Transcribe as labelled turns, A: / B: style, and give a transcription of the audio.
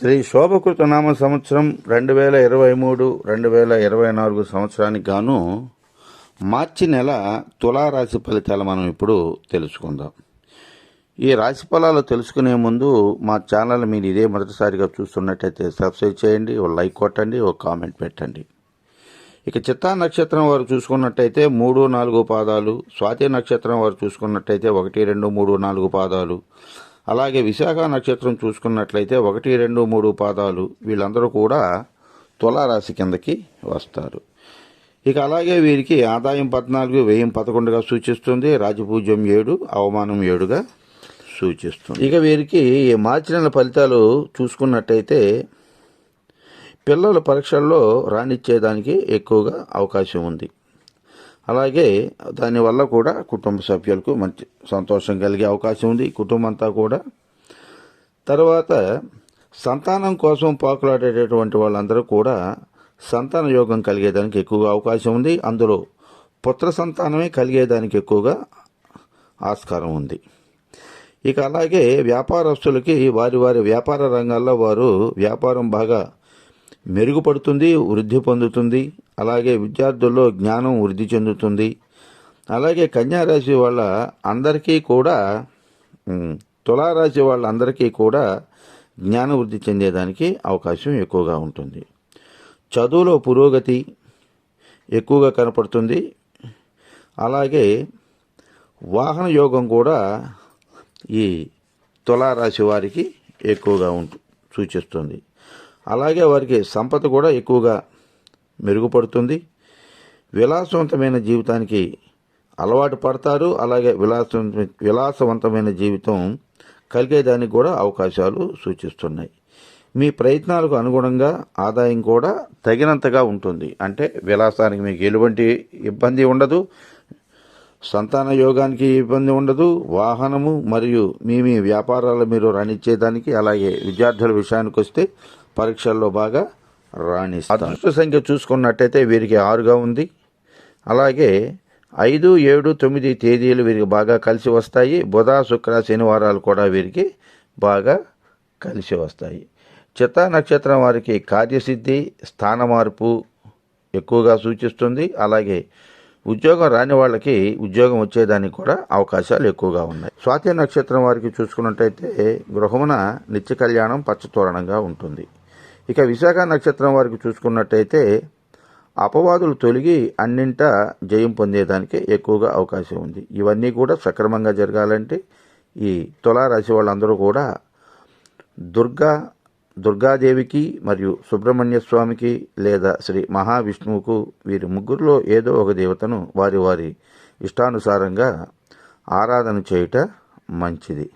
A: శ్రీ శోభకృత నామ సంవత్సరం 2023-2024 సంవత్సరానికి గాను మార్చి నెల తులారాశి ఫలితాలు మనం ఇప్పుడు తెలుసుకుందాం. ఈ రాశి ఫలాలు తెలుసుకునే ముందు మా ఛానల్ మీరు ఇదే మొదటిసారిగా చూస్తున్నట్టయితే సబ్స్క్రైబ్ చేయండి, ఓ లైక్ కొట్టండి, ఓ కామెంట్ పెట్టండి. ఇక చిత్తా నక్షత్రం వారు చూసుకున్నట్టయితే 3-4 పాదాలు, స్వాతి నక్షత్రం వారు చూసుకున్నట్టయితే 1-2-3-4 పాదాలు, అలాగే విశాఖ నక్షత్రం చూసుకున్నట్లయితే 1-2-3 పాదాలు, వీళ్ళందరూ కూడా తులారాశి కిందకి వస్తారు. ఇక అలాగే వీరికి ఆదాయం 14, వ్యయం 11గా సూచిస్తుంది, రాజపూజ్యం 7, అవమానం 7గా సూచిస్తుంది. ఇక వీరికి ఈ మార్చి నెల ఫలితాలు చూసుకున్నట్టయితే పిల్లల పరీక్షల్లో రాణించేదానికి ఎక్కువగా అవకాశం ఉంది. అలాగే దానివల్ల కూడా కుటుంబ సభ్యులకు మంచి సంతోషం కలిగే అవకాశం ఉంది, కుటుంబం అంతా కూడా. తర్వాత సంతానం కోసం పాకులాడేటటువంటి వాళ్ళందరూ కూడా సంతాన యోగం కలిగేదానికి ఎక్కువగా అవకాశం ఉంది. అందులో పుత్ర సంతానమే కలిగేదానికి ఎక్కువగా ఆస్కారం ఉంది. ఇక అలాగే వ్యాపారస్తులకి వారి వారి వ్యాపార రంగాల్లో వారు వ్యాపారం బాగా మెరుగుపడుతుంది, వృద్ధి పొందుతుంది. అలాగే విద్యార్థుల్లో జ్ఞానం వృద్ధి చెందుతుంది. అలాగే కన్యారాశి వాళ్ళ అందరికీ కూడా తులారాశి వాళ్ళందరికీ కూడా జ్ఞాన వృద్ధి చెందేదానికి అవకాశం ఎక్కువగా ఉంటుంది. చదువులో పురోగతి ఎక్కువగా కనపడుతుంది. అలాగే వాహన యోగం కూడా ఈ తులారాశి వారికి ఎక్కువగా సూచిస్తుంది. అలాగే వారికి సంపద కూడా ఎక్కువగా మెరుగుపడుతుంది. విలాసవంతమైన జీవితానికి అలవాటు పడతారు. అలాగే విలాసవంతమైన జీవితం కలిగేదానికి కూడా అవకాశాలు సూచిస్తున్నాయి. మీ ప్రయత్నాలకు అనుగుణంగా ఆదాయం కూడా తగినంతగా ఉంటుంది. అంటే విలాసానికి మీకు ఎటువంటి ఇబ్బంది ఉండదు, సంతాన యోగానికి ఇబ్బంది ఉండదు, వాహనము మరియు మీ వ్యాపారాలు మీరు రాణించేదానికి, అలాగే విద్యార్థుల విషయానికి వస్తే పరీక్షల్లో బాగా రాణిస్తారు. అదృష్ట సంఖ్య చూసుకున్నట్టయితే వీరికి 6గా ఉంది. అలాగే 5, 7, 9 తేదీలు వీరికి బాగా కలిసి వస్తాయి. బుధ, శుక్ర, శనివారాలు కూడా వీరికి బాగా కలిసి వస్తాయి. చిత్తా నక్షత్రం వారికి కార్యసిద్ధి, స్థాన మార్పు ఎక్కువగా సూచిస్తుంది. అలాగే ఉద్యోగం రాని వాళ్ళకి ఉద్యోగం వచ్చేదానికి కూడా అవకాశాలు ఎక్కువగా ఉన్నాయి. స్వాతి నక్షత్రం వారికి చూసుకున్నట్టయితే గృహమున నిత్య కళ్యాణం పచ్చతోరణంగా ఉంటుంది. ఇక విశాఖ నక్షత్రం వారికి చూసుకున్నట్టయితే అపవాదులు తొలగి అన్నింటా జయం పొందేదానికి ఎక్కువగా అవకాశం ఉంది. ఇవన్నీ కూడా సక్రమంగా జరగాలంటే ఈ తులారాశి వాళ్ళందరూ కూడా దుర్గాదేవికి మరియు సుబ్రహ్మణ్య స్వామికి లేదా శ్రీ మహావిష్ణువుకు వీరి ముగ్గురులో ఏదో ఒక దేవతను వారి వారి ఇష్టానుసారంగా ఆరాధన చేయుట మంచిది.